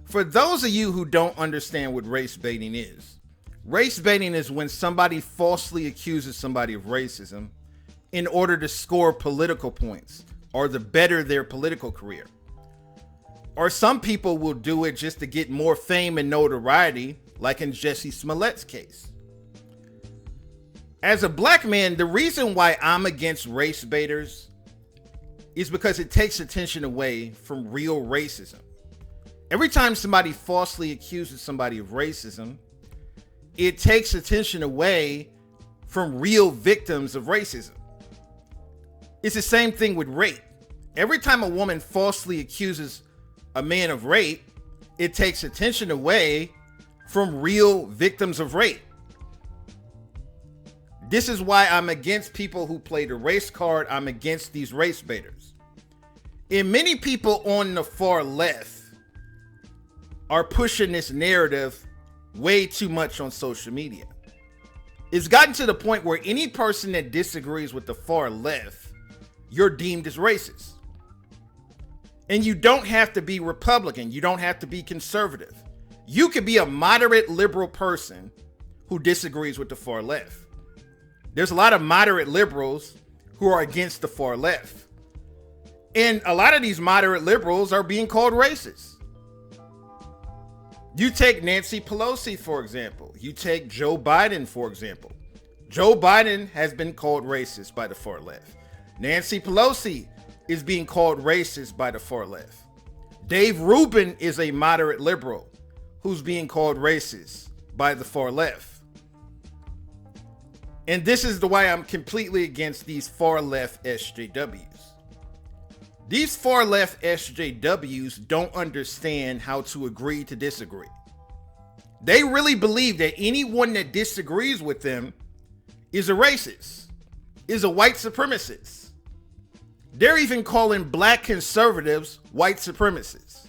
For those of you who don't understand what race baiting is when somebody falsely accuses somebody of racism in order to score political points or to better their political career. Or some people will do it just to get more fame and notoriety, like in Jussie Smollett's case. As a black man, the reason why I'm against race baiters is because it takes attention away from real racism. Every time somebody falsely accuses somebody of racism, it takes attention away from real victims of racism. It's the same thing with rape. Every time a woman falsely accuses a man of rape, it takes attention away from real victims of rape. This is why I'm against people who play the race card. I'm against these race baiters. And many people on the far left are pushing this narrative way too much on social media. It's gotten to the point where any person that disagrees with the far left, you're deemed as racist. And you don't have to be Republican. You don't have to be conservative. You could be a moderate liberal person who disagrees with the far left. There's a lot of moderate liberals who are against the far left. And a lot of these moderate liberals are being called racist. You take Nancy Pelosi, for example. You take Joe Biden, for example. Joe Biden has been called racist by the far left. Nancy Pelosi is being called racist by the far left. Dave Rubin is a moderate liberal who's being called racist by the far left. And this is why I'm completely against these far left SJWs. These far left SJWs don't understand how to agree to disagree. They really believe that anyone that disagrees with them is a racist, is a white supremacist. They're even calling black conservatives white supremacists.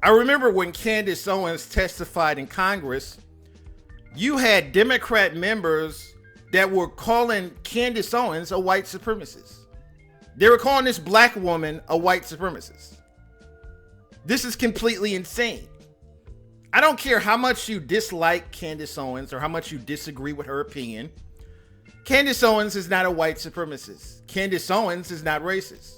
I remember when Candace Owens testified in Congress, you had Democrat members that were calling Candace Owens a white supremacist. They were calling this black woman a white supremacist. This is completely insane. I don't care how much you dislike Candace Owens or how much you disagree with her opinion. Candace Owens is not a white supremacist. Candace Owens is not racist.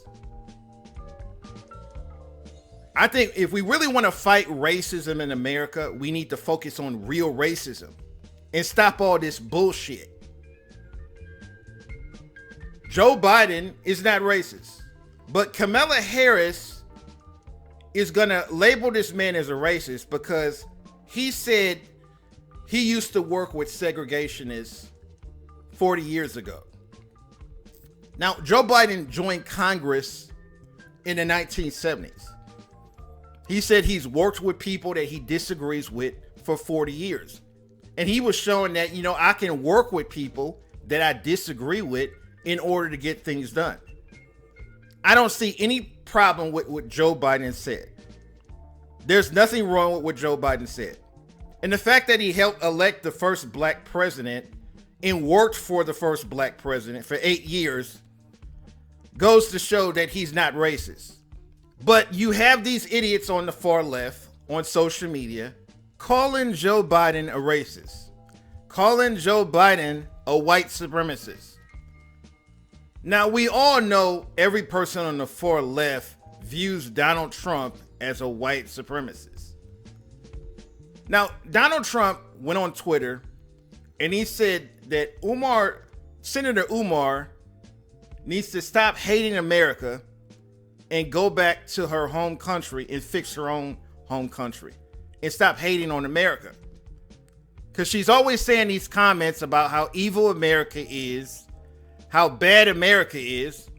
I think if we really want to fight racism in America, we need to focus on real racism and stop all this bullshit. Joe Biden is not racist, but Kamala Harris is going to label this man as a racist because he said he used to work with segregationists 40 years ago. Now, Joe Biden joined Congress in the 1970s. He said he's worked with people that he disagrees with for 40 years. And he was showing that, I can work with people that I disagree with in order to get things done. I don't see any problem with what Joe Biden said. There's nothing wrong with what Joe Biden said. And the fact that he helped elect the first black president and worked for the first black president for 8 years goes to show that he's not racist. But you have these idiots on the far left on social media calling Joe Biden a racist, calling Joe Biden a white supremacist. Now, we all know every person on the far left views Donald Trump as a white supremacist. Now, Donald Trump went on Twitter and he said that Senator Omar needs to stop hating America and go back to her home country and fix her own home country and stop hating on America. Because she's always saying these comments about how evil America is, how bad America is.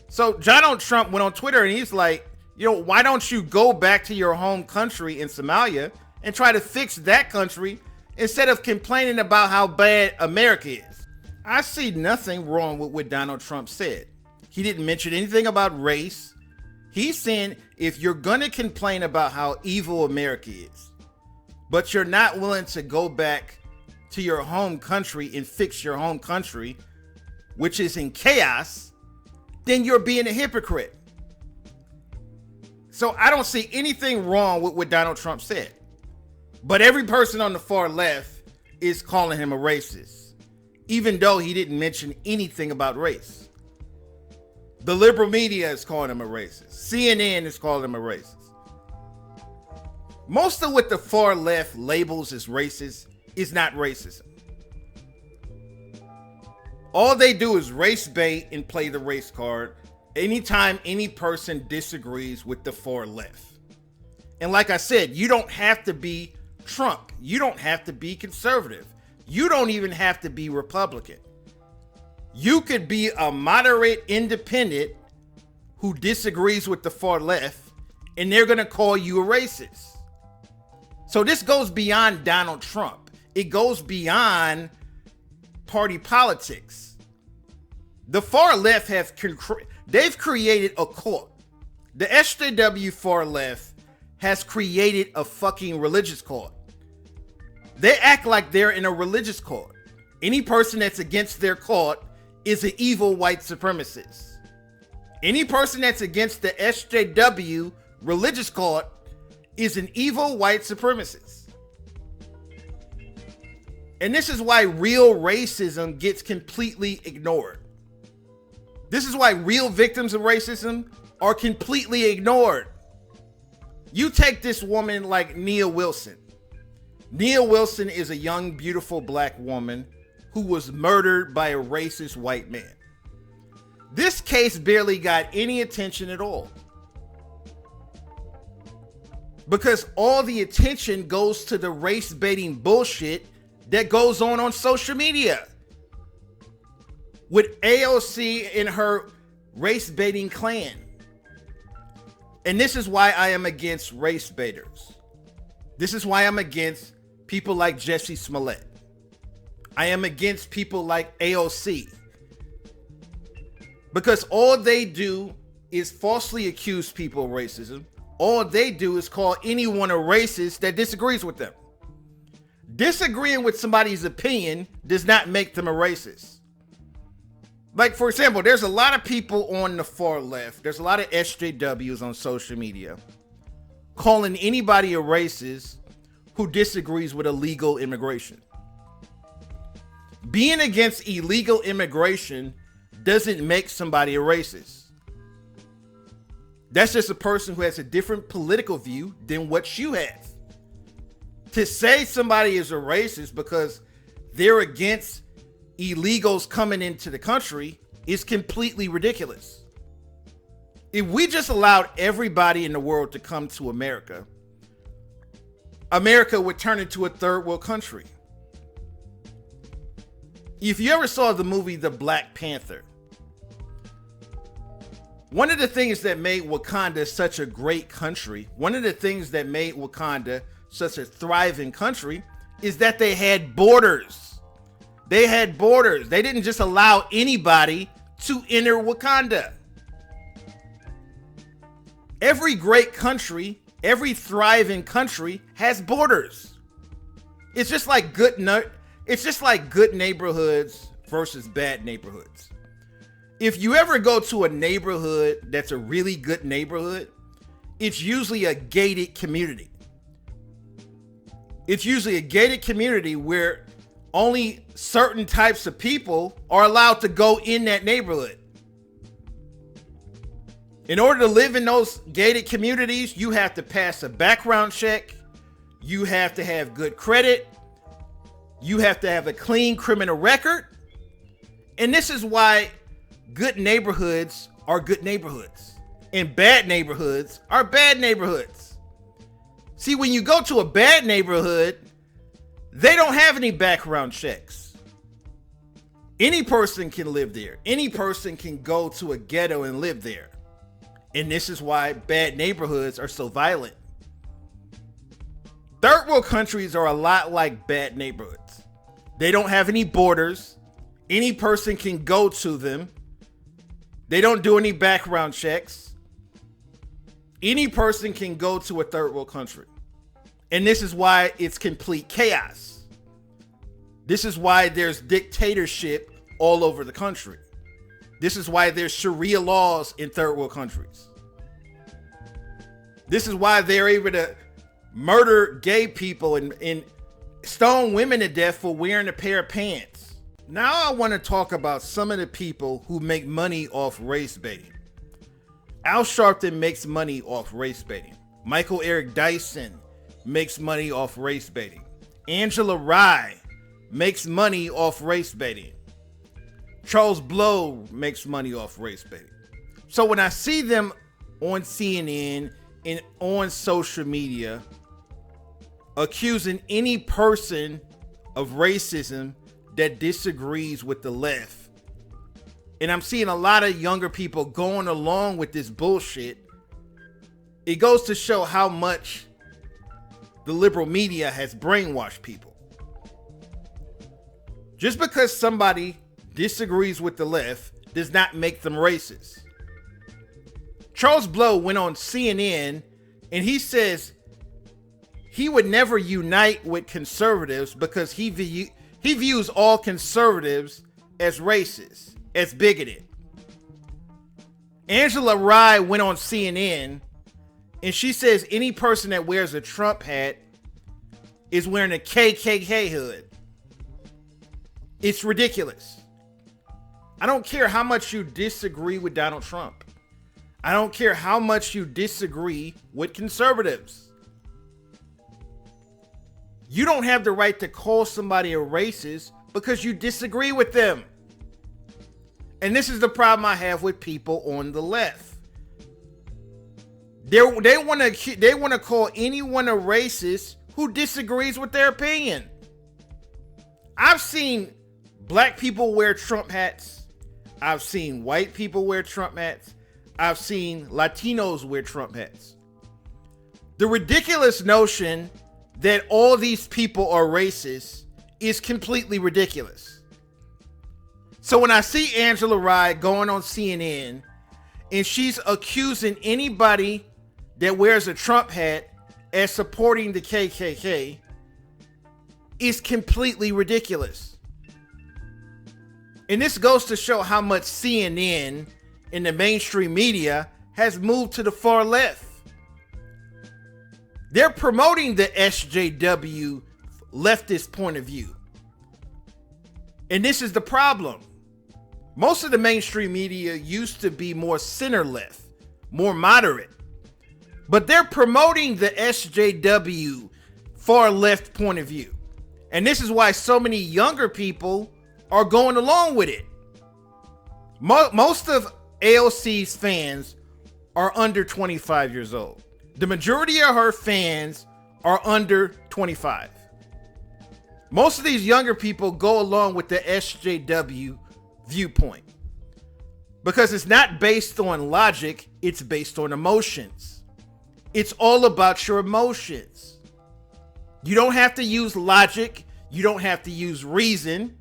So Donald Trump went on Twitter and he's like, why don't you go back to your home country in Somalia and try to fix that country instead of complaining about how bad America is? I see nothing wrong with what Donald Trump said. He didn't mention anything about race. He's saying if you're going to complain about how evil America is, but you're not willing to go back to your home country and fix your home country, which is in chaos, then you're being a hypocrite. So I don't see anything wrong with what Donald Trump said. But every person on the far left is calling him a racist, even though he didn't mention anything about race. The liberal media is calling him a racist. CNN is calling him a racist. Most of what the far left labels as racist is not racism. All they do is race bait and play the race card anytime any person disagrees with the far left. And like I said, you don't have to be Trump. You don't have to be conservative. You don't even have to be Republican. You could be a moderate independent who disagrees with the far left, and they're going to call you a racist. So this goes beyond Donald Trump. It goes beyond party politics. The far left they've created a cult. The SJW far left has created a fucking religious cult. They act like they're in a religious cult. Any person that's against their cult is an evil white supremacist. Any person that's against the SJW religious cult is an evil white supremacist. And this is why real racism gets completely ignored. This is why real victims of racism are completely ignored. You take this woman like Nia Wilson. Nia Wilson is a young, beautiful black woman who was murdered by a racist white man. This case barely got any attention at all, because all the attention goes to the race baiting bullshit that goes on social media with AOC and her race baiting clan. And this is why I am against race baiters. This is why I'm against people like Jesse Smollett. I am against people like AOC. Because all they do is falsely accuse people of racism. All they do is call anyone a racist that disagrees with them. Disagreeing with somebody's opinion does not make them a racist. Like, for example, there's a lot of people on the far left. There's a lot of SJWs on social media calling anybody a racist who disagrees with illegal immigration. Being against illegal immigration doesn't make somebody a racist. That's just a person who has a different political view than what you have. To say somebody is a racist because they're against illegals coming into the country is completely ridiculous. If we just allowed everybody in the world to come to America, America would turn into a third world country. If you ever saw the movie The Black Panther, one of the things that made Wakanda such a great country, one of the things that made Wakanda such a thriving country is that they had borders. They had borders. They didn't just allow anybody to enter Wakanda. Every great country, every thriving country has borders. It's just like good neighborhoods versus bad neighborhoods. If you ever go to a neighborhood that's a really good neighborhood, it's usually a gated community. It's usually a gated community where only certain types of people are allowed to go in that neighborhood. In order to live in those gated communities, you have to pass a background check. You have to have good credit. You have to have a clean criminal record. And this is why good neighborhoods are good neighborhoods and bad neighborhoods are bad neighborhoods. See, when you go to a bad neighborhood, they don't have any background checks. Any person can live there. Any person can go to a ghetto and live there. And this is why bad neighborhoods are so violent. Third world countries are a lot like bad neighborhoods. They don't have any borders. Any person can go to them. They don't do any background checks. Any person can go to a third world country. And this is why it's complete chaos. This is why there's dictatorship all over the country. This is why there's Sharia laws in third world countries. This is why they're able to murder gay people and stone women to death for wearing a pair of pants. Now I want to talk about some of the people who make money off race baiting. Al Sharpton makes money off race baiting. Michael Eric Dyson makes money off race baiting. Angela Rye makes money off race baiting. Charles Blow makes money off race baiting. So when I see them on CNN and on social media accusing any person of racism that disagrees with the left, and I'm seeing a lot of younger people going along with this bullshit, it goes to show how much the liberal media has brainwashed people. Just because somebody disagrees with the left does not make them racist. Charles Blow went on CNN and he says he would never unite with conservatives because he views all conservatives as racist, as bigoted. Angela Rye went on CNN and she says any person that wears a Trump hat is wearing a KKK hood. It's ridiculous. I don't care how much you disagree with Donald Trump. I don't care how much you disagree with conservatives. You don't have the right to call somebody a racist because you disagree with them. And this is the problem I have with people on the left. They want to call anyone a racist who disagrees with their opinion. I've seen black people wear Trump hats. I've seen white people wear Trump hats. I've seen Latinos wear Trump hats. The ridiculous notion that all these people are racist is completely ridiculous. So when I see Angela Rye going on CNN and she's accusing anybody that wears a Trump hat as supporting the KKK, it's completely ridiculous. And this goes to show how much CNN and the mainstream media has moved to the far left. They're promoting the SJW leftist point of view. And this is the problem. Most of the mainstream media used to be more center left, more moderate. But they're promoting the SJW far left point of view. And this is why so many younger people are going along with it. Most of AOC's fans are under 25 years old. The majority of her fans are under 25. Most of these younger people go along with the SJW viewpoint because it's not based on logic, it's based on emotions. It's all about your emotions. You don't have to use logic, you don't have to use reason.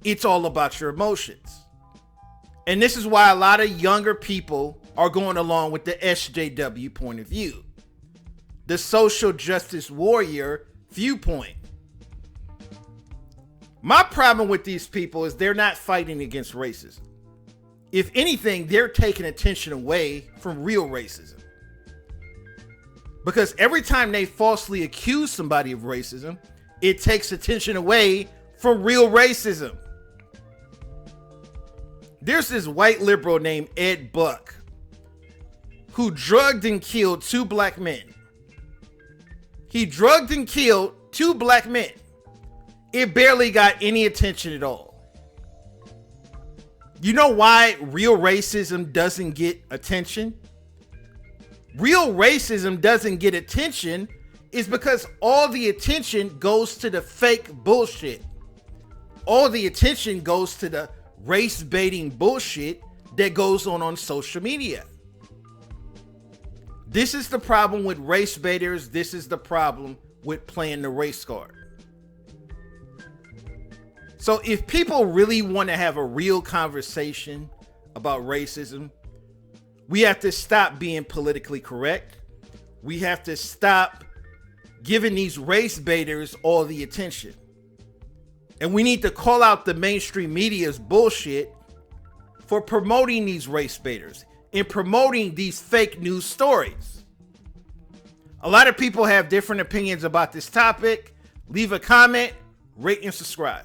It's all about your emotions. And this is why a lot of younger people are going along with the SJW point of view, the social justice warrior viewpoint. My problem with these people is they're not fighting against racism. If anything, they're taking attention away from real racism. Because every time they falsely accuse somebody of racism, it takes attention away from real racism. There's this white liberal named Ed Buck who drugged and killed 2 black men. He drugged and killed 2 black men. It barely got any attention at all. You know why real racism doesn't get attention? Real racism doesn't get attention is because all the attention goes to the fake bullshit. All the attention goes to the race baiting bullshit that goes on social media. This is the problem with race baiters. This is the problem with playing the race card. So if people really want to have a real conversation about racism, we have to stop being politically correct. We have to stop giving these race baiters all the attention. And we need to call out the mainstream media's bullshit for promoting these race baiters and promoting these fake news stories. A lot of people have different opinions about this topic. Leave a comment, rate, and subscribe.